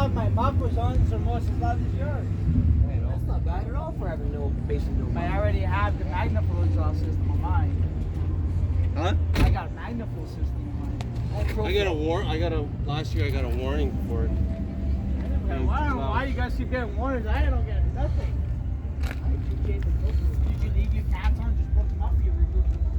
love my buffers on, so most as love is yours. That's not bad at all for having no basic no. But I already have the Magnaflow exhaust system on mine. Huh? I got a Magnaflow system on mine. Last year I got a warning for it. I don't know why you guys keep getting warnings. I don't get nothing. I appreciate the book. Did you leave your cats on? Just put them up or you remove them?